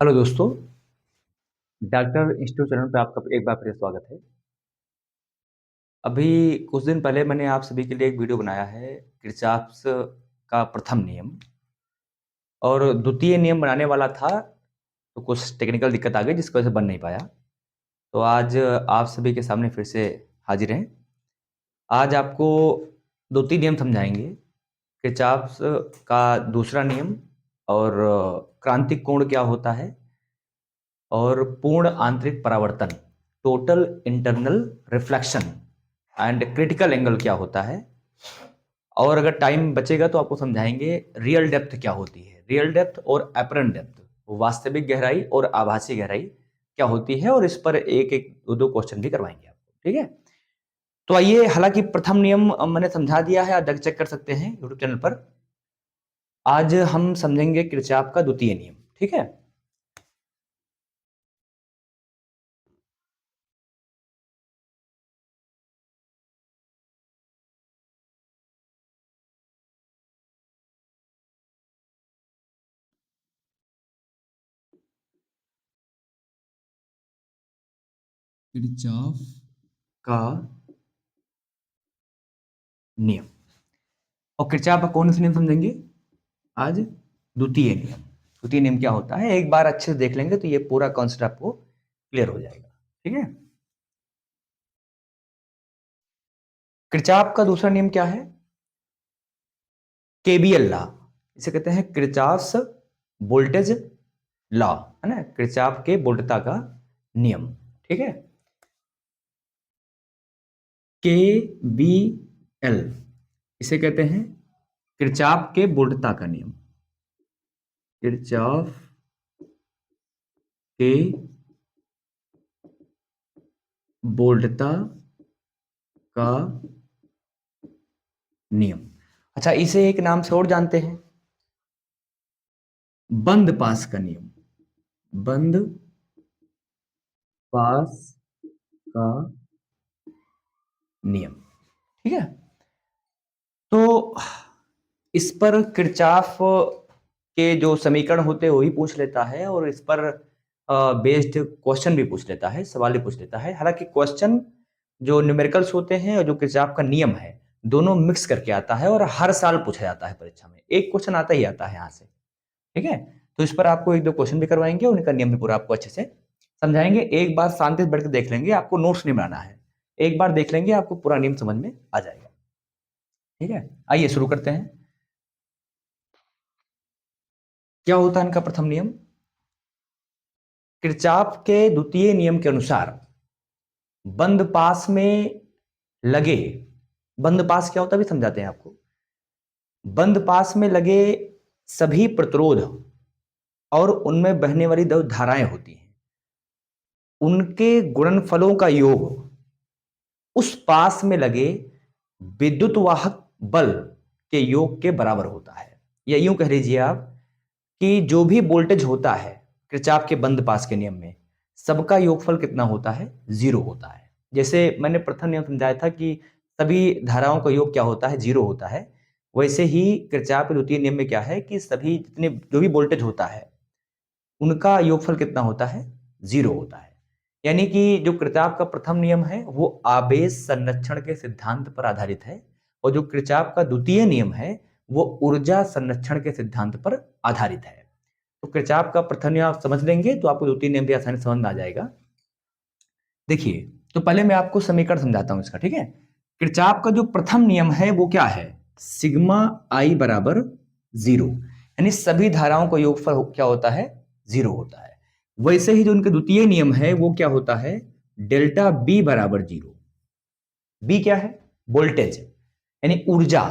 Hello दोस्तों, doctor institute channel पे आपका एक बार फिर स्वागत है। अभी कुछ दिन पहले मैंने आप सभी के लिए एक वीडियो बनाया है किरचॉफ्स का प्रथम नियम और द्वितीय नियम बनाने वाला था, तो कुछ टेक्निकल दिक्कत आ गई जिसकी वजह से बन नहीं पाया। तो आज आप सभी के सामने फिर से हाजिर हैं। आज आपको द्वितीय नियम समझाएंगे, किरचॉफ्स का दूसरा नियम और क्रांतिक कोण क्या होता है और पूर्ण आंतरिक परावर्तन, total internal reflection and critical angle क्या होता है। और अगर टाइम बचेगा तो आपको समझाएंगे रियल डेप्थ क्या होती है, रियल डेप्थ और एपरेंट डेप्थ, वास्तविक गहराई और आभासी गहराई क्या होती है, और इस पर एक एक दो दो क्वेश्चन भी करवाएंगे आपको। ठीक है, तो आइए, हालांकि प्रथम नियम मैंने समझा दिया है, आप जाकर चेक कर सकते हैं यूट्यूब चैनल पर। आज हम समझेंगे किरचॉफ का द्वितीय नियम। ठीक है, किरचॉफ का नियम। और किरचॉफ का कौन सा नियम समझेंगे आज? द्वितीय नियम। द्वितीय नियम क्या होता है, एक बार अच्छे से देख लेंगे तो ये पूरा कॉन्सेप्ट आपको क्लियर हो जाएगा। ठीक है, किरचॉफ का दूसरा नियम क्या है? केबीएल लॉ, इसे कहते हैं किरचॉफ्स वोल्टेज लॉ, है ना, किरचॉफ के वोल्टता का नियम। ठीक है, के बी एल, इसे कहते हैं किरचॉफ के वोल्टता का नियम। किरचॉफ के वोल्टता का नियम। अच्छा, इसे एक नाम से और जानते हैं, बंद पास का नियम। बंद पास का नियम। ठीक है, तो इस पर किरचॉफ के जो समीकरण होते हैं वही पूछ लेता है, और इस पर बेस्ड क्वेश्चन भी पूछ लेता है, सवाल भी पूछ लेता है। हालांकि क्वेश्चन जो न्यूमेरिकल्स होते हैं और जो किरचॉफ का नियम है, दोनों मिक्स करके आता है और हर साल पूछा जाता है परीक्षा में, एक क्वेश्चन आता ही आता है यहाँ से। ठीक है, तो इस पर आपको एक दो क्वेश्चन भी करवाएंगे और उनका नियम भी पूरा आपको अच्छे से समझाएंगे। एक बार शांति से बैठ के देख लेंगे, आपको नोट्स नहीं बनाना है, एक बार देख लेंगे आपको पूरा नियम समझ में आ जाएगा। ठीक है, आइए शुरू करते हैं। क्या होता है इनका प्रथम नियम? किरचॉफ के द्वितीय नियम के अनुसार बंद पास में लगे, बंद पास क्या होता है भी समझाते हैं आपको। बंद पास में लगे सभी प्रतिरोध और उनमें बहने वाली दो धाराएं होती हैं, उनके गुणनफलों का योग उस पास में लगे विद्युत वाहक बल के योग के बराबर होता है। या यूं कह लीजिए आप कि जो भी वोल्टेज होता है किरचॉफ के बंद पास के नियम में, सबका योगफल कितना होता है? जीरो होता है। जैसे मैंने प्रथम नियम समझाया था कि सभी धाराओं का योग क्या होता है? जीरो होता है। वैसे ही किरचॉफ के द्वितीय नियम में क्या है कि सभी जितने जो भी वोल्टेज होता है उनका योगफल कितना होता है? जीरो होता है। यानी कि जो किरचॉफ का प्रथम नियम है वो आवेश संरक्षण के सिद्धांत पर आधारित है, और जो किरचॉफ का द्वितीय नियम है वो ऊर्जा संरक्षण के सिद्धांत पर आधारित है। तो किरचॉफ का प्रथम नियम आप समझ लेंगे तो आपको द्वितीय नियम भी आसानी से समझ में आ जाएगा। देखिए, तो पहले मैं आपको समीकरण समझाता हूं इसका। ठीक है, किरचॉफ का जो प्रथम नियम है वो क्या है? सिग्मा आई बराबर जीरो, यानी सभी धाराओं का योगफल क्या होता है? जीरो होता है। वैसे ही जो उनके द्वितीय नियम है वो क्या होता है? डेल्टा बी बराबर जीरो। बी क्या है? वोल्टेज यानी ऊर्जा,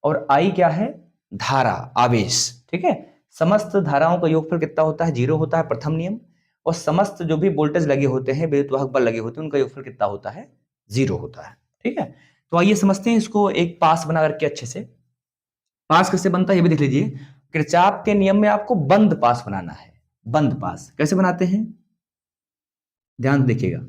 और आई क्या है? धारा, आवेश। ठीक है, समस्त धाराओं का योगफल कितना होता है? जीरो होता है, प्रथम नियम। और समस्त जो भी वोल्टेज लगे होते हैं, विद्युत वाहक बल लगे होते हैं, उनका योगफल कितना होता है? जीरो होता है। ठीक है, तो आइए समझते हैं इसको एक पास बना करके अच्छे से। पास कैसे बनता है ये भी देख लीजिए। किरचॉफ के नियम में आपको बंद पास बनाना है। बंद पास कैसे बनाते हैं, ध्यान से देखिएगा।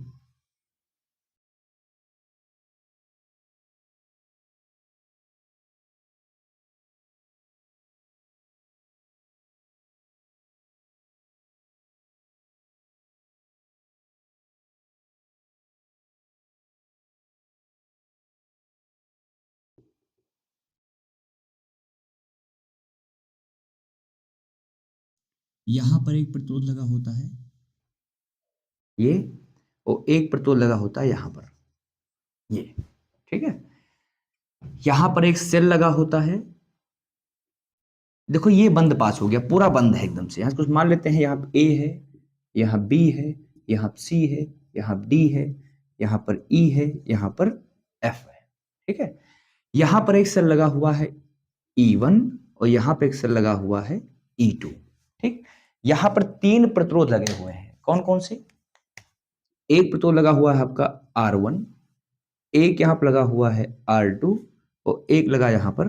यहां पर एक प्रतिरोध लगा होता है, ये, और एक प्रतिरोध लगा होता है यहां पर, ये, ठीक है। यहां पर एक सेल लगा होता है। देखो ये बंद पास हो गया, पूरा बंद है एकदम से। यहां कुछ मान लेते हैं, यहाँ ए है, यहाँ बी है, यहाँ सी है, यहाँ डी है, यहाँ पर ई है, यहाँ पर एफ है, ठीक है। यहां पर एक सेल लगा हुआ है E1 और यहां पर एक सेल लगा हुआ है E2, ठीक। यहां पर 3 प्रतिरोध लगे हुए हैं, कौन कौन से? एक प्रतिरोध लगा हुआ है आपका R1, एक यहां पर लगा हुआ है R2 और एक लगा यहां पर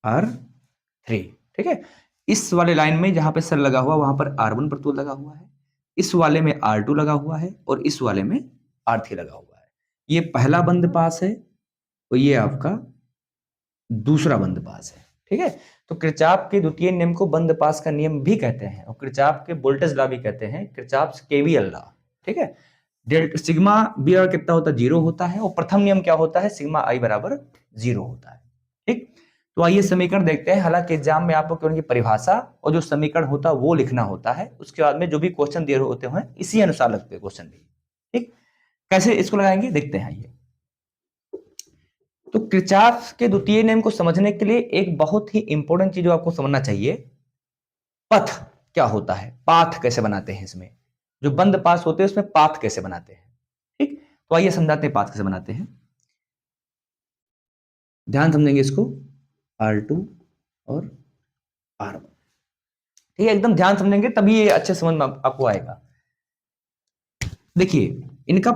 R3, ठीक है। इस वाले लाइन में जहां पे सेल लगा हुआ वहां पर R1 प्रतिरोध लगा हुआ है, इस वाले में R2 लगा हुआ है और इस वाले में R3 लगा हुआ है। ये पहला बंद पास है और ये आपका दूसरा बंद पास है, ठीक है। तो किरचॉफ के द्वितीय नियम को बंद पास का नियम भी कहते हैं और किरचॉफ के वोल्टेज लॉ भी कहते हैं, किरचॉफ केवीएल लॉ, ठीक है। सिग्मा बी बराबर कितना होता है? 0 होता है। और प्रथम नियम क्या होता है? सिग्मा आई बराबर 0 होता है, ठीक। तो आइए समीकरण देखते हैं। हालांकि एग्जाम में आपको केवल परिभाषा और जो समीकरण होता है वो लिखना होता है, उसके बाद में जो भी क्वेश्चन दिए होते हैं इसी अनुसार लगते हैं क्वेश्चन भी, ठीक। कैसे इसको लगाएंगे देखते हैं। आइए, तो किरचॉफ के द्वितीय नियम को समझने के लिए एक बहुत ही इंपॉर्टेंट चीज आपको समझना चाहिए, पथ क्या होता है, पाथ कैसे बनाते हैं। इसमें जो बंद पास होते हैं उसमें पाथ कैसे बनाते हैं, ठीक। तो आइए समझाते हैं पाथ कैसे बनाते हैं। ध्यान समझेंगे इसको, R2 और R1, ठीक है। एकदम ध्यान समझेंगे तभी ये अच्छे समझ में आपको आएगा। देखिए, इनका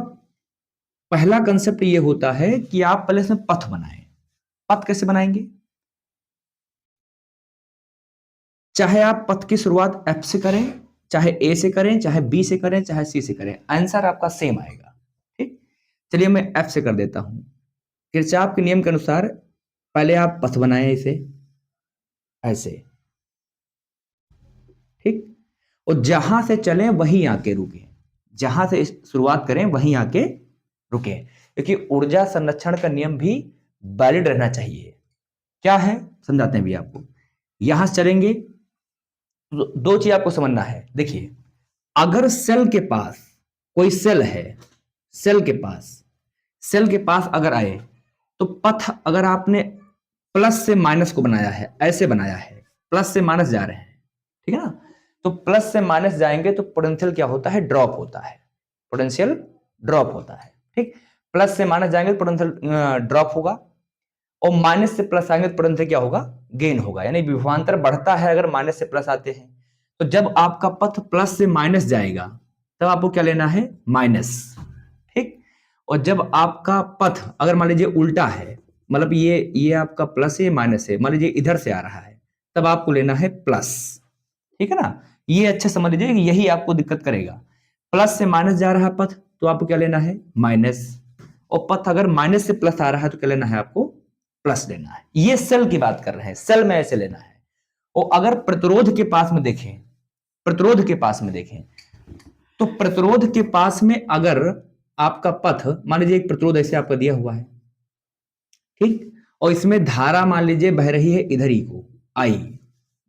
पहला कंसेप्ट ये होता है कि आप पहले इसमें पथ बनाएं। पथ कैसे बनाएंगे? चाहे आप पथ की शुरुआत F से करें, चाहे A से करें, चाहे B से करें, चाहे C से करें, आंसर आपका सेम आएगा, ठीक। चलिए मैं F से कर देता हूं। किरचॉफ के नियम के अनुसार पहले आप पथ बनाएं इसे ऐसे, ठीक। और जहां से चलें वहीं आके रुके, जहां से शुरुआत करें वहीं आके रुके, क्योंकि ऊर्जा संरक्षण का नियम भी वैलिड रहना चाहिए। क्या है समझाते हैं भी आपको। यहां से चलेंगे तो दो चीज आपको समझना है। देखिए, अगर सेल के पास कोई सेल है, सेल के पास अगर आए तो पथ, अगर आपने प्लस से माइनस को बनाया है, ऐसे बनाया है, प्लस से माइनस जा रहे हैं, ठीक है ना। तो प्लस से माइनस जाएंगे तो पोटेंशियल क्या होता है? ड्रॉप होता है, पोटेंशियल ड्रॉप होता है, ठीक। प्लस से माइनस जाएंगे तो पोटेंशियल ड्रॉप होगा और माइनस से प्लस आएंगे तो पोटेंशियल क्या होगा? गेन होगा। यानी विभवांतर बढ़ता है अगर माइनस से प्लस आते हैं। तो जब आपका पथ प्लस से माइनस जाएगा तब आपको क्या लेना है? माइनस, ठीक। और जब आपका पथ अगर मान लीजिए उल्टा है, मतलब ये आपका प्लस है, माइनस है, मान लीजिए इधर से आ रहा है, तब आपको लेना है प्लस, ठीक है ना। ये अच्छे समझ लीजिए, यही आपको दिक्कत करेगा। प्लस से माइनस जा रहा है पथ तो आपको क्या लेना है? माइनस। और पथ अगर माइनस से प्लस आ रहा है तो क्या लेना है आपको? प्लस लेना है। ये सेल की बात कर रहे हैं, सेल में ऐसे लेना है। और अगर प्रतिरोध के पास में देखें, प्रतिरोध के पास में देखें तो प्रतिरोध के पास में अगर आपका पथ, मान लीजिए एक प्रतिरोध ऐसे आपका दिया हुआ है, ठीक। और इसमें धारा मान लीजिए बह रही है इधर ही को, आई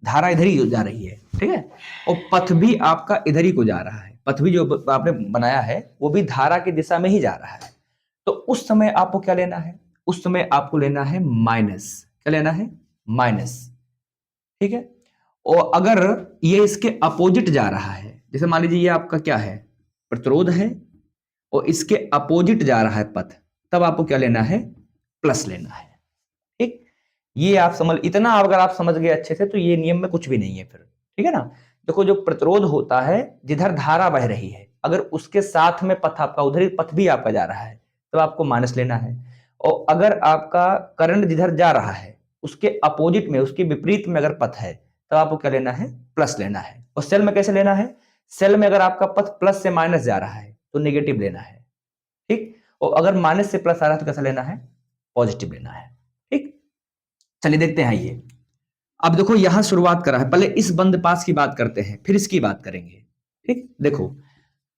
धारा इधर ही जा रही है, ठीक है। और पथ भी आपका इधर ही को जा रहा है, पथ भी जो आपने बनाया है वो भी धारा की दिशा में ही जा रहा है। तो उस समय आपको क्या लेना है? उस समय आपको लेना है माइनस। क्या लेना है? माइनस, ठीक है। और अगर ये इसके अपोजिट जा रहा है, जैसे मान लीजिए ये आपका क्या है? प्रतिरोध है और इसके अपोजिट जा रहा है पथ, तब आपको क्या लेना है? प्लस लेना है, ठीक। ये आप समझ, इतना अगर आप समझ गए अच्छे से तो ये नियम में कुछ भी नहीं है फिर, ठीक है ना। देखो, जो प्रतिरोध होता है, जिधर धारा बह रही है, अगर उसके साथ में पथ आपका, उधर ही पथ भी आपका जा रहा है, तब आपको माइनस लेना है। और अगर आपका करंट जिधर जा रहा है उसके अपोजिट में, उसके विपरीत में अगर पथ है, तब आपको क्या लेना है? प्लस लेना है। और सेल में कैसे लेना है? सेल में अगर आपका पथ प्लस से माइनस जा रहा है तो नेगेटिव लेना है, ठीक। और अगर माइनस से प्लस आ रहा है तो कैसा लेना है? पॉजिटिव लेना है, ठीक। चलिए देखते हैं ये। अब देखो यहां शुरुआत करा है, पहले इस बंद पास की बात करते हैं फिर इसकी बात करेंगे, ठीक। देखो,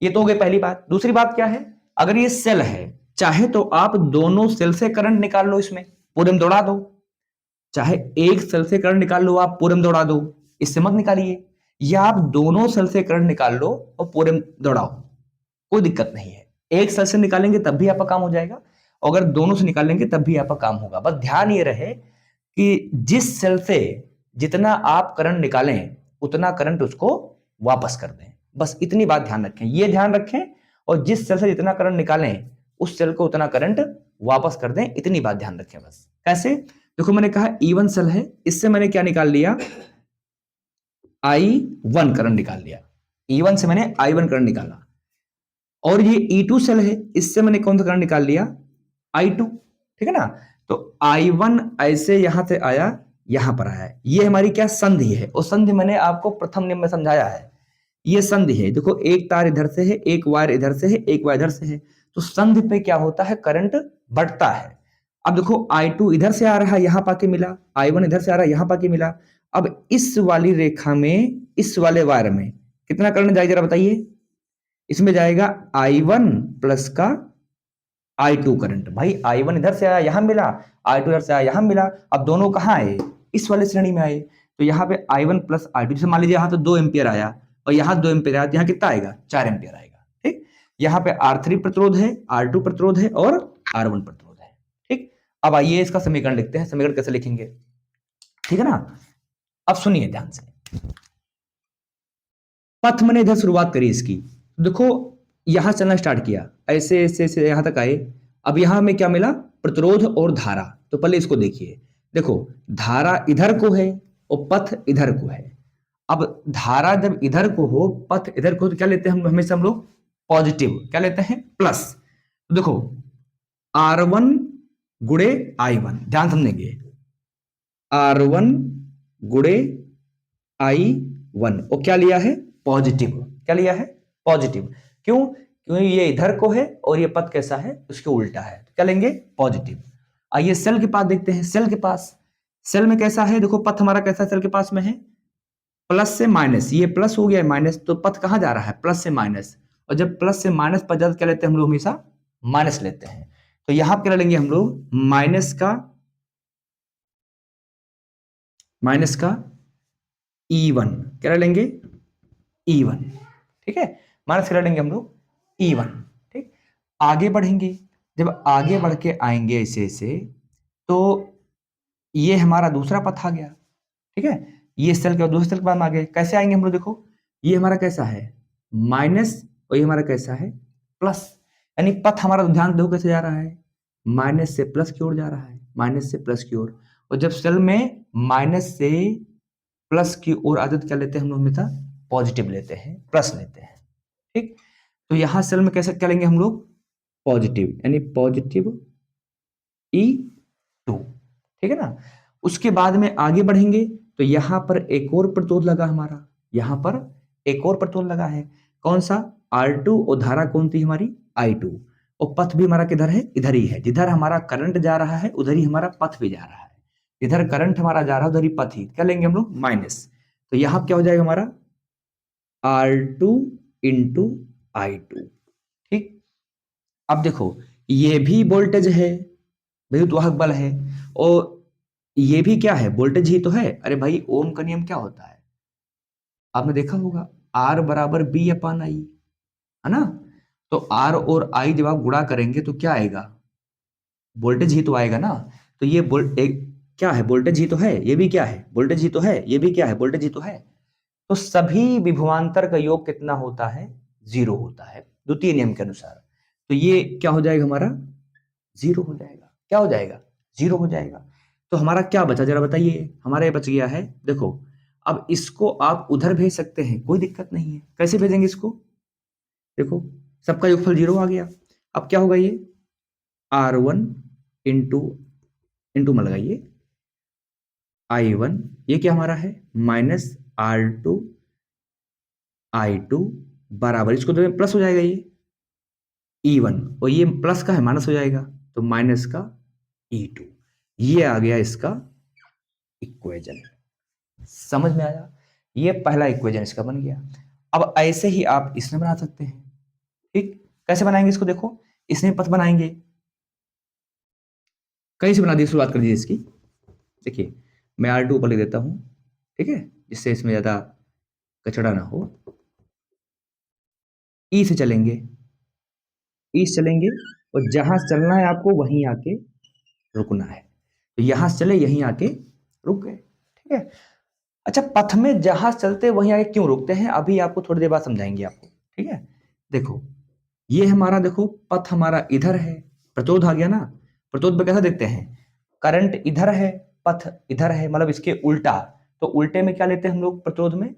ये तो हो गई पहली बात। दूसरी बात क्या है? अगर ये सेल है, चाहे तो आप दोनों सेल से करंट निकाल लो, इसमें पूरे में दौड़ा दो, चाहे एक सेल से करंट निकाल लो आप, पूरे में दौड़ा दो, इससे मत निकालिए। या आप दोनों सेल से करंट निकाल लो और पूरे में दौड़ाओ, कोई दिक्कत नहीं है। एक सेल से निकालेंगे तब भी आपका काम हो जाएगा, अगर दोनों से निकालेंगे तब भी आपका काम होगा। बस ध्यान ये रहे कि जिस सेल से जितना आप करंट निकालें उतना करंट उसको वापस कर दें, बस इतनी बात ध्यान रखें, ये ध्यान रखें। और जिस सेल से जितना करंट निकालें उस सेल को उतना करंट वापस कर दें, इतनी बात ध्यान रखें बस। कैसे? देखो मैंने कहा E1 सेल है, इससे मैंने क्या निकाल लिया, I1 करंट निकाल लिया। E1 से मैंने I1 करंट निकाला। और ये E2 सेल है, इससे मैंने कौन सा करंट निकाल लिया, I2। ठीक है ना? तो I1 ऐसे यहां से आया, यहां पर आया, ये हमारी क्या संधि है, और संधि मैंने आपको प्रथम नियम में समझाया है। ये संधि है, देखो एक तार इधर से है, एक वायर इधर से है, एक वायर इधर से है, तो संधि पे क्या होता है, करंट बढ़ता है। अब देखो I2 इधर से आ रहा है, यहां पाके मिला, I1 इधर से आ रहा है, यहां पाके मिला। अब इस वाली रेखा में, इस वाले वायर में कितना करंट जाएगा जरा बताइए, इसमें जाएगा I1 प्लस का I2 करंट। भाई I1 इधर से आया, यहां मिला, I2 इधर से आया, यहां मिला। अब दोनों कहां आए, इस वाले श्रेणी में आए, तो यहाँ पे I1 प्लस I2, जैसे मान लीजिए यहाँ तो 2 एम्पियर आया और यहाँ 2 एम्पियर आया, तो यहाँ कितना आएगा, 4 एम्पियर आएगा। ठीक, यहाँ पे R3 प्रतिरोध है, R2 प्रतिरोध है और R1 प्रतिरोध है। ठीक, अब आइए इसका समीकरण लिखते हैं। समीकरण कैसे लिखेंगे, ठीक है ना? अब सुनिए ध्यान से, पथ मैंने इधर शुरुआत करी इसकी, देखो यहां चलना स्टार्ट किया, ऐसे ऐसे ऐसे यहां तक आए। अब यहां में क्या मिला, प्रतिरोध और धारा। तो पहले इसको देखिए, देखो धारा इधर को है और पथ इधर को है। अब धारा जब इधर को हो, पथ इधर को, तो क्या लेते हैं हम हमेशा, हम लोग पॉजिटिव, क्या लेते हैं, प्लस। तो देखो R1 गुणे I1, ध्यान समझेंगे, R1 गुणे I1, और क्या लिया है, पॉजिटिव। क्या लिया है, पॉजिटिव। क्यों? क्योंकि ये इधर को है और ये पथ कैसा है, उसके उल्टा है, तो क्या लेंगे, पॉजिटिव। आइए सेल के पास देखते हैं, सेल के पास, सेल में कैसा है, देखो पथ हमारा कैसा सेल के पास में है, प्लस से माइनस, ये प्लस हो गया माइनस, तो पथ कहां जा रहा है, प्लस से माइनस। और जब प्लस से माइनस पर जाता क्या लेते हैं हम लोग, हमेशा माइनस लेते हैं। तो यहां क्या लेंगे हम लोग, माइनस का E1, क्या लेंगे, E1। ठीक है, माइनस क्या लेंगे हम लोग, E1। ठीक, आगे बढ़ेंगे, जब आगे बढ़ के आएंगे ऐसे ऐसे, तो ये हमारा दूसरा पथ आ गया। ठीक है, ये सेल के दूसरे सेल के बाद में आ गए, कैसे आएंगे हम लोग, देखो ये हमारा कैसा है, माइनस, और ये हमारा कैसा है, प्लस। यानी पथ हमारा, ध्यान दो कैसे जा रहा है, माइनस से प्लस की ओर जा रहा है, माइनस से प्लस की ओर। और जब सेल में माइनस से प्लस की ओर आदत क्या लेते हैं हम लोग, हमेशा पॉजिटिव लेते हैं, प्लस लेते हैं। ठीक, तो यहां सेल में कैसे क्या लेंगे हम लोग, पॉजिटिव, यानी पॉजिटिव E2। ठीक है ना? उसके बाद में आगे बढ़ेंगे, तो यहां पर एक और प्रतिरोध लगा हमारा, यहां पर एक और प्रतिरोध लगा है, कौन सा, R2, और धारा कौन थी हमारी, I2। और पथ भी हमारा किधर है, इधर ही है, जिधर हमारा करंट जा रहा है उधर ही हमारा पथ भी जा रहा है, इधर करंट हमारा जा रहा है उधर ही पथ ही, क्या लेंगे हम लोग, माइनस। तो यहां क्या हो जाएगा हमारा, R2 इंटू I2। ठीक, अब देखो ये भी वोल्टेज है, विद्युत वाहक बल है, और ये भी क्या है, वोल्टेज ही तो है। अरे भाई ओम का नियम क्या होता है, आपने देखा होगा, R बराबर B अपान आई, है ना? तो R और I जब आप गुणा करेंगे तो क्या आएगा, वोल्टेज ही तो आएगा ना। तो ये एक क्या है, वोल्टेज ही तो है, ये भी क्या है, वोल्टेज ही तो है, ये भी क्या है, वोल्टेज ही तो है। तो सभी विभवांतर का योग कितना होता है, 0 होता है, द्वितीय नियम के अनुसार। तो ये क्या हो जाएगा हमारा, 0 हो जाएगा। क्या हो जाएगा, 0 हो जाएगा। तो हमारा क्या बचा जरा बताइए, हमारा ये बच गया है, देखो अब इसको आप उधर भेज सकते हैं, कोई दिक्कत नहीं है। कैसे भेजेंगे इसको, देखो सबका योगफल 0 आ गया। अब क्या होगा, ये R1 इंटू, इंटू में लगाइए I1, ये क्या हमारा है, माइनस R2 I2 बराबर, इसको तो प्लस हो जाएगा ये E1, और ये प्लस का है माइनस हो जाएगा, तो माइनस का E2। ये आ गया इसका इक्वेशन। समझ में आया, ये पहला इक्वेशन इसका बन गया। अब ऐसे ही आप इसमें बना सकते हैं। ठीक, कैसे बनाएंगे इसको, देखो इसमें पथ बनाएंगे, कहीं से बना दी, शुरुआत कर दीजिए इसकी। देखिए मैं R2 ऊपर लिख देता हूं, ठीक है, जिससे इसमें ज्यादा कचड़ा ना हो, ई से चलेंगे, ई से चलेंगे, और जहां से चलना है आपको वहीं आके रुकना है। तो यहां से चले, यहीं आके रुक गए, ठीक है। अच्छा, पथ में जहां चलते वहीं आके क्यों रुकते हैं, अभी आपको थोड़ी देर बाद समझाएंगे आपको, ठीक है। देखो, ये हमारा, देखो पथ हमारा इधर है, प्रतिरोध आ गया ना। प्रतिरोध में कैसा देखते हैं, करंट इधर है, पथ इधर है, मतलब इसके उल्टा। तो उल्टे में क्या लेते हैं हम लोग प्रतिरोध में,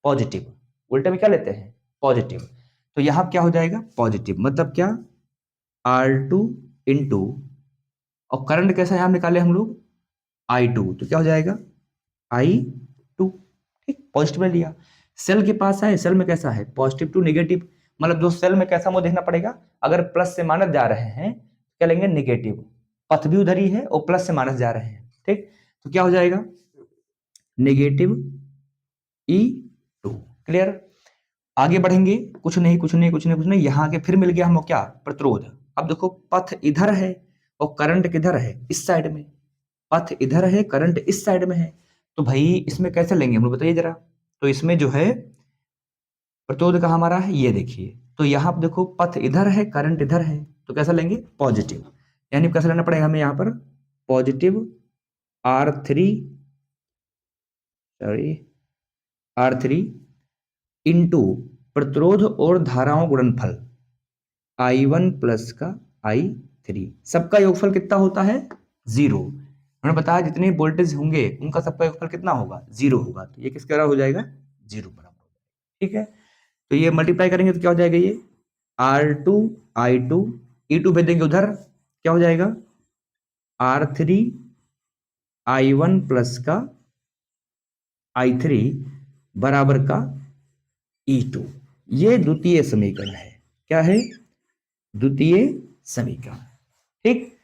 पॉजिटिव। उल्टे में क्या लेते हैं, पॉजिटिव। तो यहां क्या हो जाएगा, पॉजिटिव, मतलब क्या, R2 इंटू, और करंट कैसा यहां निकाले हम लोग, I2, तो क्या हो जाएगा, I2, ठीक, पॉजिटिव में लिया। सेल के पास है, सेल में कैसा है, पॉजिटिव टू नेगेटिव, मतलब जो सेल में कैसा मुझे देखना पड़ेगा, अगर प्लस से माइनस जा रहे हैं क्या लेंगे, नेगेटिव। पथ भी उधर ही है और प्लस से माइनस जा रहे हैं, ठीक। तो क्या हो जाएगा, नेगेटिव E2, क्लियर। आगे बढ़ेंगे, कुछ नहीं कुछ नहीं कुछ नहीं कुछ नहीं, यहां आके फिर मिल गया हमको क्या, प्रतिरोध। अब देखो, पथ इधर है और करंट किधर है, इस साइड में। पथ इधर है, करंट इस साइड में है, तो भाई इसमें कैसे लेंगे हम लोग, बताइए जरा। तो इसमें जो है प्रतिरोध का हमारा है, ये देखिए, तो यहां पर देखो पथ इधर है, करंट इधर है, तो कैसा लेंगे, पॉजिटिव। यानी कैसा लेना पड़ेगा हमें यहाँ पर, positive R3, sorry R3 into प्रतिरोध और धाराओं गुणनफल I1 प्लस का I3, सबका योगफल कितना होता है, 0। उन्होंने बताया जितने वोल्टेज होंगे उनका सबका योगफल कितना होगा, 0 होगा। तो ये किसके बराबर हो जाएगा, 0 बराबर, ठीक है। तो ये मल्टीप्लाई करेंगे तो क्या हो जाएगा, ये R2 I2, E2 भेज देंगे उधर, क्या हो जाएगा, R3 I1 प्लस का I3 बराबर का E2। ये द्वितीय समीकरण है, क्या है, द्वितीय समीकरण, ठीक।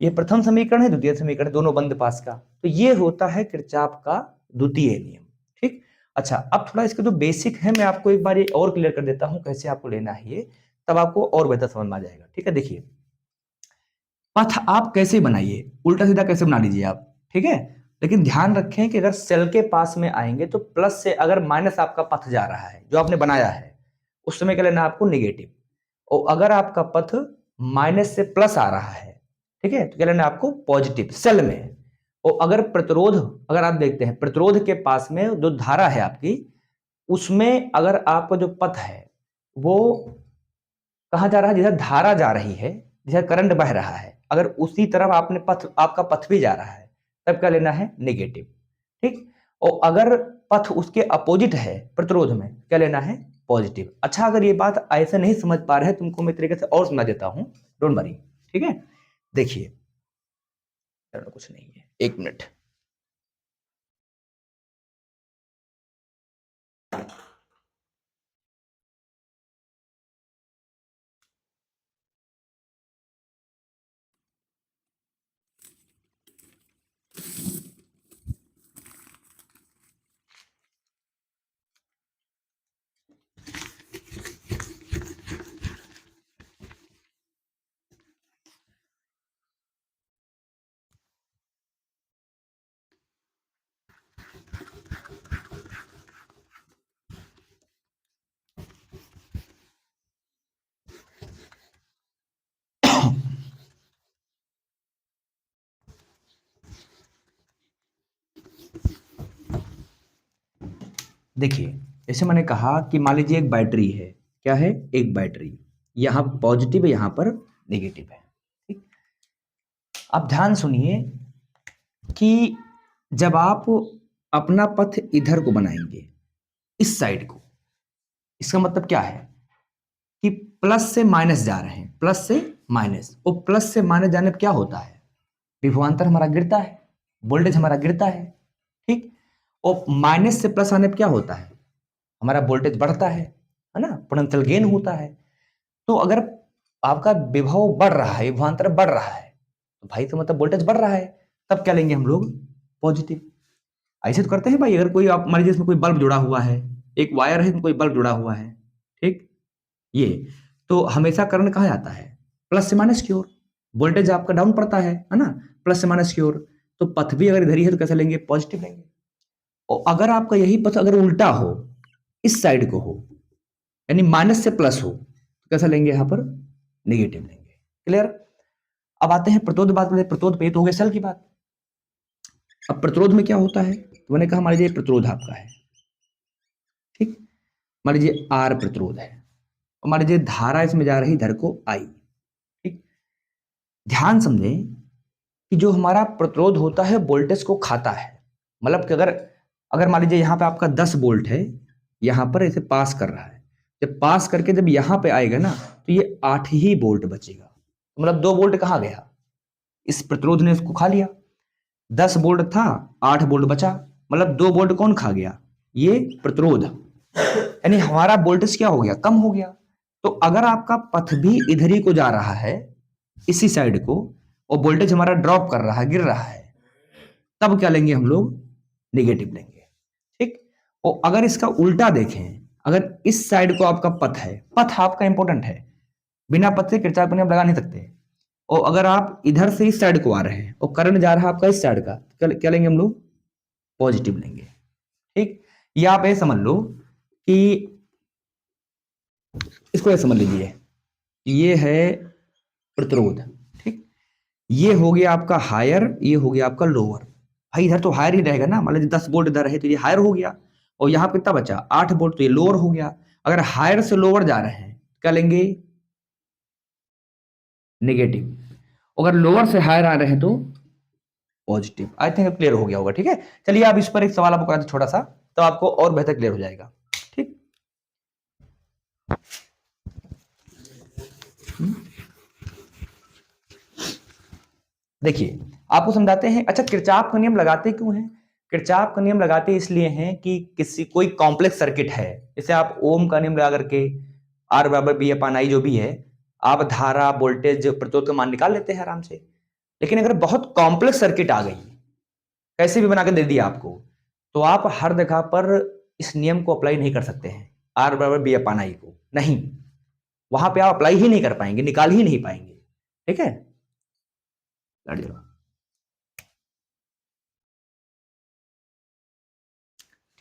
ये प्रथम समीकरण है, द्वितीय समीकरण, दोनों बंद पास का। तो ये होता है किरचॉफ का द्वितीय नियम, ठीक। अच्छा, अब थोड़ा इसके जो बेसिक है मैं आपको एक बार ये और क्लियर कर देता हूं, कैसे आपको लेना है ये, तब आपको और बेहतर समझ में आ जाएगा, ठीक है। देखिए, पथ आप कैसे बनाइए, उल्टा सीधा कैसे बना लीजिए आप, ठीक है। लेकिन ध्यान रखें कि अगर सेल के पास में आएंगे तो प्लस से अगर माइनस आपका पथ जा रहा है जो आपने बनाया है, उस समय क्या लेना आपको, नेगेटिव। और अगर आपका पथ माइनस से प्लस आ रहा है, ठीक है, तो क्या लेना आपको, पॉजिटिव सेल में। और अगर प्रतिरोध, अगर आप देखते हैं प्रतिरोध के पास में जो धारा है आपकी, उसमें अगर आपका जो पथ है वो कहां जा रहा है, जैसे धारा जा रही है, जैसे करंट बह रहा है, अगर उसी तरफ आपने पथ, आपका पथ भी जा रहा है, तब क्या लेना है, नेगेटिव, ठीक। और अगर पथ उसके अपोजिट है प्रतिरोध में, क्या लेना है, पॉजिटिव। अच्छा, अगर ये बात ऐसे नहीं समझ पा रहे हैं, तुमको मैं तरीके से और समझा देता हूं, डोंट वरी, ठीक है। देखिए, कुछ नहीं है, एक मिनट। देखिए, जैसे मैंने कहा कि मान लीजिए एक बैटरी है, क्या है, एक बैटरी, यहां पॉजिटिव है, यहां पर नेगेटिव है, ठीक। अब ध्यान सुनिए कि जब आप अपना पथ इधर को बनाएंगे, इस साइड को, इसका मतलब क्या है कि प्लस से माइनस जा रहे हैं, प्लस से माइनस, और प्लस से माइनस जाने पर क्या होता है, विभवांतर हमारा गिरता है, वोल्टेज हमारा गिरता है, ठीक। और माइनस से प्लस आने पर क्या होता है, हमारा वोल्टेज बढ़ता है ना, पोटेंशियल गेन होता है। तो अगर आपका विभव बढ़ रहा है, विभवांतर बढ़ रहा है, तो भाई तो मतलब वोल्टेज बढ़ रहा है, तब क्या लेंगे हम लोग, पॉजिटिव। ऐसे तो करते हैं भाई, अगर कोई, आप मान लीजिए इसमें कोई बल्ब जुड़ा हुआ है, एक वायर है, इसमें कोई बल्ब जुड़ा हुआ है, ठीक, ये, तो हमेशा करंट कहाँ जाता है, प्लस से माइनस की ओर, वोल्टेज आपका डाउन पड़ता है ना, प्लस से माइनस की ओर। तो पथ भी अगर इधर ही है तो कैसे लेंगे, पॉजिटिव लेंगे। और अगर आपका यही पथ अगर उल्टा हो, इस साइड को हो, यानी माइनस से प्लस हो, तो कैसा लेंगे यहां पर? नेगेटिव लेंगे। क्लियर? अब आते हैं प्रतिरोध बात करें। प्रतिरोध पे तो हो गया सेल की बात। अब प्रतिरोध में क्या होता है? तो मैंने कहा मान लीजिए प्रतिरोध आपका है, ठीक, मान लीजिए आर प्रतिरोध है, और मान लीजिए धारा इसमें जा रही इधर को आई, ठीक। ध्यान समझें कि जो हमारा प्रतिरोध होता है वोल्टेज को खाता है। मतलब कि अगर अगर मान लीजिए यहाँ पे आपका 10 वोल्ट है, यहाँ पर इसे पास कर रहा है, जब पास करके जब यहाँ पे आएगा ना तो ये 8 ही वोल्ट बचेगा। मतलब 2 वोल्ट कहाँ गया? इस प्रतिरोध ने इसको खा लिया। 10 वोल्ट था, 8 वोल्ट बचा, मतलब 2 वोल्ट कौन खा गया? ये प्रतिरोध। यानी हमारा वोल्टेज क्या हो गया? कम हो गया। तो अगर आपका पथ भी इधर ही को जा रहा है, इसी साइड को, और वोल्टेज हमारा ड्रॉप कर रहा है, गिर रहा है, तब क्या लेंगे हम लोग? नेगेटिव लेंगे, ठीक। और अगर इसका उल्टा देखें, अगर इस साइड को आपका पथ है, पथ आपका इंपॉर्टेंट है, बिना पथ से किरचॉफ का नियम लगा नहीं सकते। और अगर आप इधर से इस साइड को आ रहे हैं और करंट जा रहा है आपका इस साइड का, क्या लेंगे हम लोग? पॉजिटिव लेंगे, ठीक। या आप ये समझ लो कि इसको ये समझ लीजिए, ये है प्रतिरोध, ठीक। ये हो गया आपका हायर, ये हो गया आपका लोअर। भाई इधर तो हायर ही रहेगा ना, मान लीजिए 10 वोल्ट इधर है तो ये हायर हो गया, और यहाँ कितना बचा? 8 वोल्ट, तो ये लोअर हो गया। अगर हायर से लोअर जा रहे हैं क्या लेंगे? नेगेटिव। अगर लोअर से हायर आ रहे हैं तो पॉजिटिव। आई थिंक क्लियर हो गया होगा, ठीक है। चलिए आप इस पर एक सवाल आपको कराते छोटा सा, तो आपको और बेहतर क्लियर हो जाएगा, ठीक। देखिए आपको समझाते हैं। अच्छा, किरचॉफ का नियम लगाते क्यों हैं? किरचॉफ का नियम लगाते इसलिए हैं कि किसी कोई कॉम्प्लेक्स सर्किट है, जैसे आप ओम का नियम लगा करके आर बराबर बी अपान आई जो भी है, आप धारा, वोल्टेज, प्रतिरोध का मान निकाल लेते हैं आराम से। लेकिन अगर बहुत कॉम्प्लेक्स सर्किट आ गई, कैसे भी बना के दे दिया आपको, तो आप हर जगह पर इस नियम को अप्लाई नहीं कर सकते हैं, आर बराबर बी अपान आई को। नहीं, वहां पे आप अप्लाई ही नहीं कर पाएंगे, निकाल ही नहीं पाएंगे, ठीक है।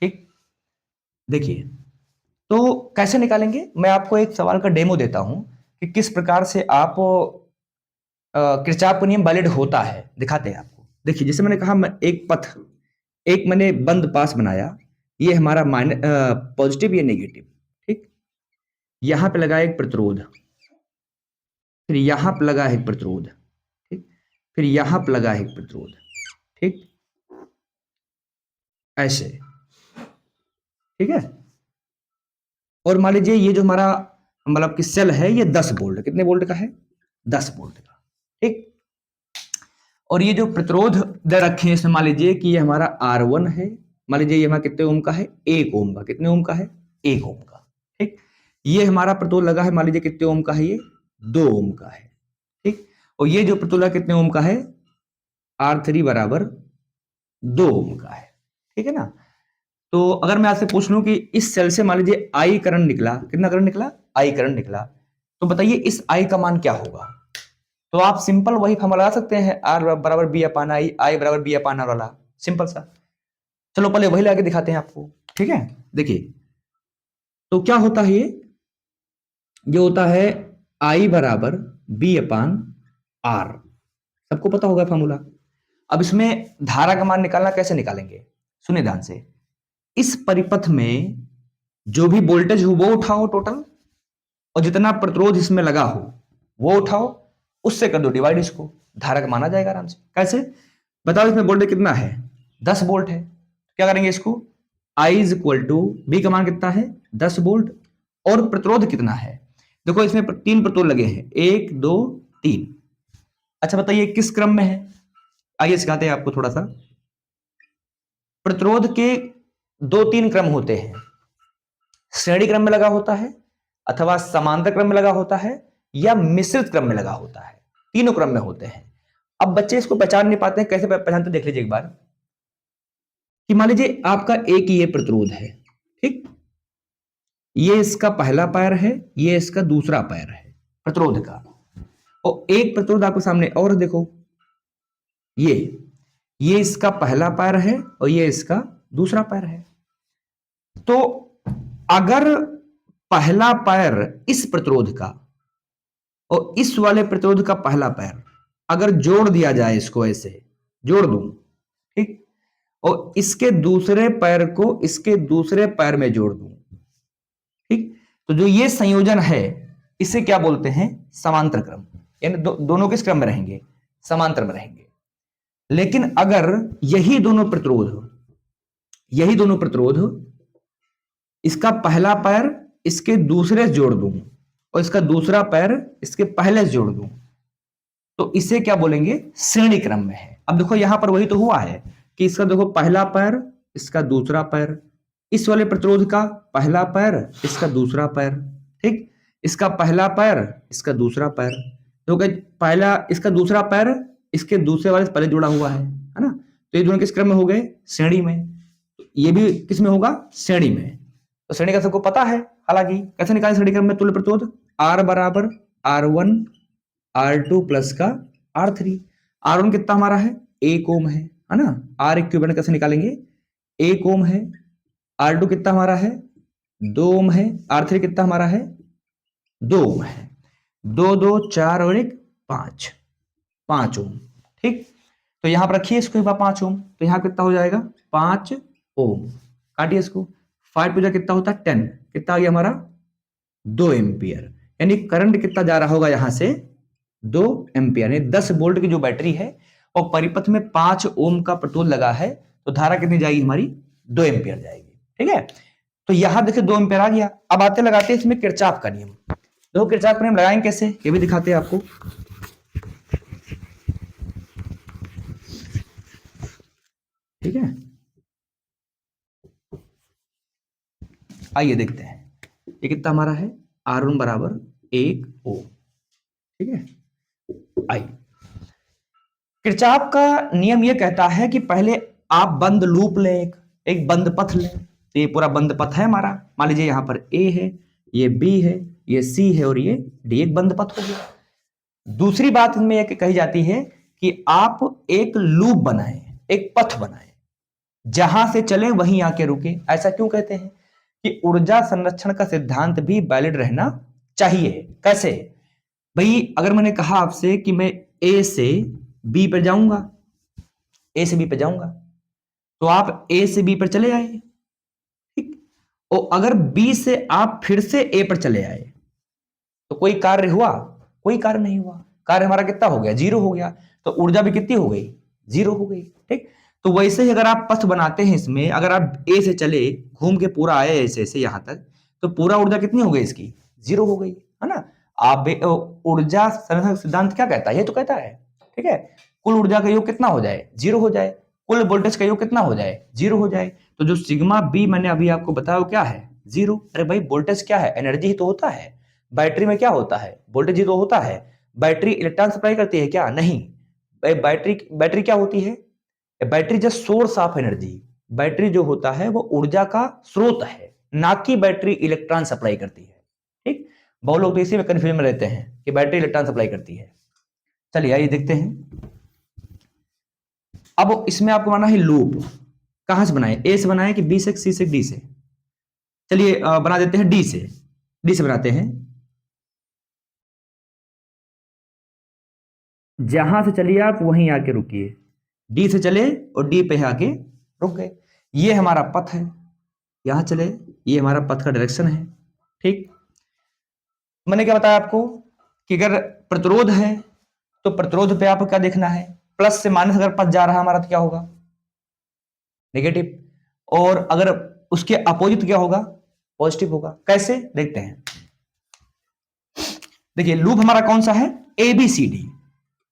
ठीक, देखिए तो कैसे निकालेंगे, मैं आपको एक सवाल का डेमो देता हूं कि किस प्रकार से आप किरचॉफ का नियम वैलिड होता है, दिखाते हैं आपको। देखिए जैसे मैंने कहा, मैं एक पथ, एक मैंने बंद पास बनाया, ये हमारा माइनस पॉजिटिव, ये नेगेटिव, ठीक। यहां पे लगा एक प्रतिरोध, फिर यहां पे लगा एक प्रतिरोध, ठीक, फिर यहां पे लगा एक प्रतिरोध, ठीक, ऐसे, ठीक है। और मान लीजिए ये जो हमारा मतलब कि सेल है, ये 10 वोल्ट, कितने वोल्ट का है? 10 वोल्ट का, ठीक। और ये जो प्रतिरोध दे रखे हैं इसमें, मान लीजिए कि ये हमारा R1 है, मान लीजिए ये हमारा कितने ओम का है? 1 ओम का। कितने ओम का है? 1 ओम का, ठीक। ये हमारा प्रतिरोध लगा है, मान लीजिए कितने ओम का है? ये 2 ओम का है, ठीक। और ये जो प्रतिरोध कितने ओम का है? R3 बराबर 2 ओम का है, ठीक है ना। तो अगर मैं आपसे पूछ लूं कि इस सेल से मान लीजिए आई करंट निकला, कितना करंट निकला? आई करंट निकला, तो बताइए इस आई का मान क्या होगा? तो आप सिंपल वही फॉर्मूला लगा सकते हैं, आर बराबर बी अपान आई, आई बराबर बी अपान आर वाला, सिंपल सा। चलो पहले वही लगा के दिखाते हैं आपको, ठीक है। देखिए तो क्या होता है, ये होता है आई बराबर बी अपान आर, सबको पता होगा फॉर्मूला। अब इसमें धारा का मान निकालना, कैसे निकालेंगे? सुनिए ध्यान से। इस परिपथ में जो भी वोल्टेज हो वो उठाओ टोटल, और जितना प्रतिरोध इसमें लगा हो वो उठाओ, उससे कर दो डिवाइड, इसको धारा का माना जाएगा आराम से। कैसे बताओ? इसमें वोल्टेज कितना है? 10 वोल्ट है। क्या करेंगे इसको? I is equal to be का मान कितना है? 10 वोल्ट, और प्रतिरोध कितना है? देखो इसमें 3 प्रतिरोध लगे हैं, 1 2 3। अच्छा बताइए किस क्रम में है? आइए सिखाते हैं आपको थोड़ा सा। प्रतिरोध के 2-3 क्रम होते हैं, श्रेणी क्रम में लगा होता है, अथवा समांतर क्रम में लगा होता है, या मिश्रित क्रम में लगा होता है। तीनों क्रम में होते हैं। अब बच्चे इसको पहचान नहीं पाते हैं, कैसे पहचानते देख लीजिए एक बार। कि मान लीजिए आपका एक ये प्रतिरोध है, ठीक, ये इसका पहला पैर है, ये इसका दूसरा पैर है प्रतिरोध का, और एक प्रतिरोध आपके सामने और देखो, ये इसका पहला पैर है और ये इसका दूसरा पैर है। तो अगर पहला पैर इस प्रतिरोध का और इस वाले प्रतिरोध का पहला पैर अगर जोड़ दिया जाए, इसको ऐसे जोड़ दूं, ठीक, और इसके दूसरे पैर को इसके दूसरे पैर में जोड़ दूं, ठीक, तो जो ये संयोजन है इसे क्या बोलते हैं? समांतर क्रम। यानी दोनों किस क्रम में रहेंगे? समांतर में रहेंगे। लेकिन अगर यही दोनों प्रतिरोध इसका पहला पैर इसके दूसरे से जोड़ दूं और इसका दूसरा पैर इसके पहले से जोड़ दूं, तो इसे क्या बोलेंगे? श्रेणी क्रम में है। अब देखो यहां पर वही तो हुआ है कि इसका देखो पहला पैर इसका दूसरा पैर, इस वाले प्रतिरोध का पहला पैर इसका दूसरा पैर, ठीक, इसका पहला पैर इसका दूसरा पैर, तो पहला इसका दूसरा पैर इसके दूसरे वाले से पहले जुड़ा हुआ है ना? तो ये दोनों किस क्रम में हो गए? श्रेणी में। ये भी किस में होगा? श्रेणी में। तो श्रेणी का सबको पता है। हालांकि कैसे निकालें श्रेणी क्रम में तुल्य प्रतिरोध? R बराबर R1 R2 प्लस का R3। R1 कितना हमारा है? 1 ओम है ना? R इक्विवेलेंट कैसे निकालेंगे? 1 ओम है। R2 कितना हमारा है? 2 ओम है। R3 कितना हमारा है? 2 ओम है। 2 2 4 और 1 5 ओम, ठीक। तो यहां पर रखिए इसको 5 ओम, तो यहां कितना हो जाएगा? 5 ओम। काटिए इसको, 5 पूजा कितना होता है? 10। कितना आ गया हमारा? 2 एम्पियर। यानी करंट कितना जा रहा होगा यहां से? 2 एम्पियर। यानी 10 वोल्ट की जो बैटरी है और परिपथ में 5 ओम का प्रतिरोध लगा है, तो धारा कितनी जाएगी हमारी? 2 एम्पियर जाएगी, ठीक है। तो यहां देखिए 2 एम्पियर आ गया। अब आते लगाते हैं इसमें किरचॉफ का नियम। देखो किरचॉफ का नियम लगाएंगे कैसे, ये भी दिखाते हैं आपको, ठीक है। आइए देखते हैं, ये कितना हमारा है? R1 बराबर 1 ओम, ठीक है। आइए, किरचॉफ का नियम यह कहता है कि पहले आप बंद लूप लें, एक बंद पथ लें। तो ये पूरा बंद पथ है हमारा। मान लीजिए यहां पर A है, ये B है, ये C है और ये D, एक बंद पथ हो गया। दूसरी बात इनमें यह कही जाती है कि आप एक लूप बनाएं, एक पथ बनाएं, जहां से चले वहीं आके रुके। ऐसा क्यों कहते हैं? कि ऊर्जा संरक्षण का सिद्धांत भी वैलिड रहना चाहिए। कैसे भाई? अगर मैंने कहा आपसे कि मैं A से B पर जाऊंगा, A से B पर जाऊंगा, तो आप A से B पर चले आए, ठीक। और अगर B से आप फिर से A पर चले आए, तो कोई कार्य हुआ? कोई कार्य नहीं हुआ। कार्य हमारा कितना हो गया? 0 हो गया। तो ऊर्जा भी कितनी हो गई? 0 हो गई, ठीक। तो वैसे ही अगर आप पथ बनाते हैं इसमें, अगर आप A से चले, घूम के पूरा आए ऐसे ऐसे यहां तक, तो पूरा ऊर्जा कितनी हो गई इसकी? 0 हो गई, है ना? आप ऊर्जा संरक्षण सिद्धांत क्या कहता है? ये तो कहता है, ठीक है, कुल ऊर्जा का योग कितना हो जाए? 0 हो जाए। कुल वोल्टेज का योग कितना हो जाए? 0 हो जाए। तो जो सिग्मा बी मैंने अभी आपको बताया वो क्या है? 0। अरे भाई वोल्टेज क्या है? एनर्जी ही तो होता है। बैटरी में क्या होता है? वोल्टेज ही तो होता है। बैटरी इलेक्ट्रॉन सप्लाई करती है क्या? नहीं। बैटरी क्या होती है? Battery just source of energy. Battery जो होता है वो ऊर्जा का स्रोत है, ना कि बैटरी इलेक्ट्रॉन सप्लाई करती है, ठीक। बहुत लोग तो इसी में कंफ्यूजन में रहते हैं कि बैटरी इलेक्ट्रॉन सप्लाई करती है। चलिए आइए देखते हैं। अब इसमें आपको बनाना है लूप। कहां से बनाए? A से बनाए कि B से, C से, D से? चलिए बना देते हैं D से। D से बनाते हैं। जहां से चलिए आप वहीं आके रुकिए। D से चले और D पे आके रुक गए। ये हमारा पथ है, यहां चले, ये हमारा पथ का डायरेक्शन है, ठीक। मैंने क्या बताया आपको कि अगर प्रतिरोध है तो प्रतिरोध पे आपको क्या देखना है? प्लस से माइनस अगर पथ जा रहा है हमारा तो क्या होगा? नेगेटिव। और अगर उसके अपोजिट क्या होगा? पॉजिटिव होगा। कैसे? देखते हैं। देखिए लूप हमारा कौन सा है? ABCD।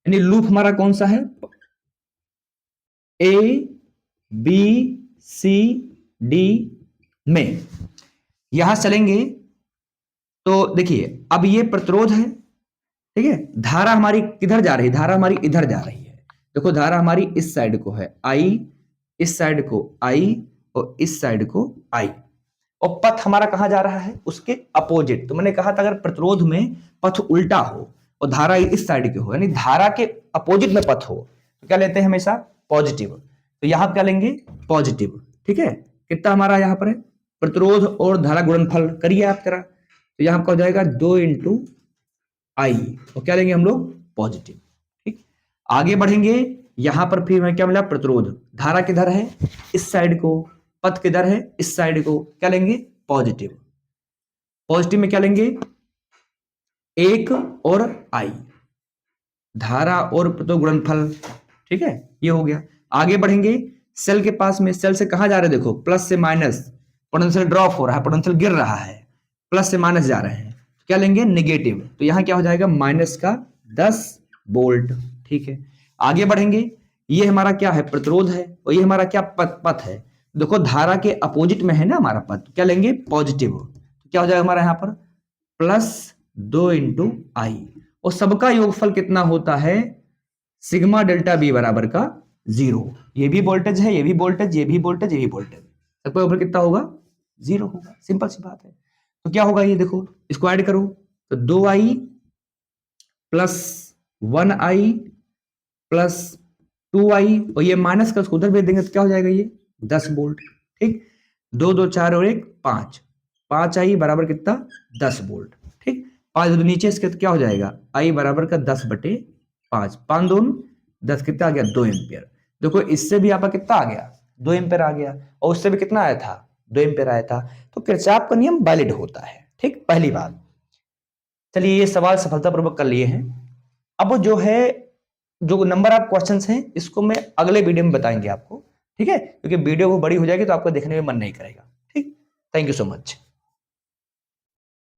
यानी लूप हमारा कौन सा है? ABCD में यहां चलेंगे तो देखिए अब ये प्रतिरोध है, ठीक है। धारा हमारी किधर जा रही है? धारा हमारी इधर जा रही है। देखो धारा हमारी इस साइड को है I, इस साइड को I और इस साइड को I। और पथ हमारा कहां जा रहा है? उसके अपोजिट। तो मैंने कहा था अगर प्रतिरोध में पथ उल्टा हो और धारा इस साइड की हो, यानी धारा के अपोजिट में पथ हो, तो क्या लेते हैं? हमेशा पॉजिटिव। तो यहां क्या लेंगे? पॉजिटिव, ठीक है। कितना हमारा यहां पर है? प्रतिरोध और धारा गुणनफल करिए आप जरा, तो यहां आपका हो जाएगा 2 इंटू आई, और क्या लेंगे हम लोग, पॉजिटिव। ठीक, आगे बढ़ेंगे, यहां पर फिर हमें क्या मिला, प्रतिरोध, धारा किधर है, इस साइड को, पथ किधर है, इस साइड को, क्या लेंगे, पॉजिटिव। पॉजिटिव में क्या लेंगे, 1 और आई, धारा और प्रतिरोध गुणनफल। ठीक है, ये हो गया। आगे बढ़ेंगे, सेल के पास में, सेल से कहां जा रहे हैं, देखो प्लस से माइनस, पोटेंशियल ड्रॉप हो रहा है, पोटेंशियल गिर रहा है, प्लस से माइनस जा रहे हैं, क्या लेंगे, नेगेटिव। तो यहां क्या हो जाएगा, माइनस का 10 वोल्ट। ठीक है, आगे बढ़ेंगे, ये हमारा क्या है, प्रतिरोध है, और ये हमारा क्या, पथ है। देखो धारा के अपोजिट में है ना हमारा पथ, क्या लेंगे, पॉजिटिव। तो क्या हो जाएगा हमारा यहां पर, प्लस 2 इंटू आई, और सबका योगफल कितना होता है, सिग्मा डेल्टा बी बराबर का 0। ये भी वोल्टेज है, ये भी वोल्टेज, ये भी वोल्टेज, ये भी वोल्टेज, सबका योगफल कितना होगा, 0 होगा। सिंपल सी बात है। तो क्या होगा, ये देखो, इसको ऐड करो, तो 2i plus 1i plus 2i, और ये माइनस का उसको उधर भेज देंगे तो क्या हो जाएगा, ये 10 वोल्ट। ठीक, 2 2 4 और 1 5, 5i बराबर कितना, 10 वोल्ट। ठीक, 5 नीचे इसके तो क्या हो जाएगा, i बराबर का 10/5, 5 2 10, कितना आ गया, 2 एम्पियर। देखो इससे भी आपका कितना आ गया, 2 एम्पियर आ गया, और उससे भी कितना आया था, 2 एम्पियर आया था। तो किरचॉफ का नियम वैलिड होता है। ठीक, पहली बात। चलिए ये सवाल सफलतापूर्वक कर लिए हैं। अब जो है, जो नंबर ऑफ क्वेश्चंस हैं, इसको मैं अगले वीडियो में बताएंगे आपको। ठीक है, क्योंकि वीडियो वो बड़ी हो जाएगी तो आपको देखने में मन नहीं करेगा। ठीक, थैंक यू सो मच।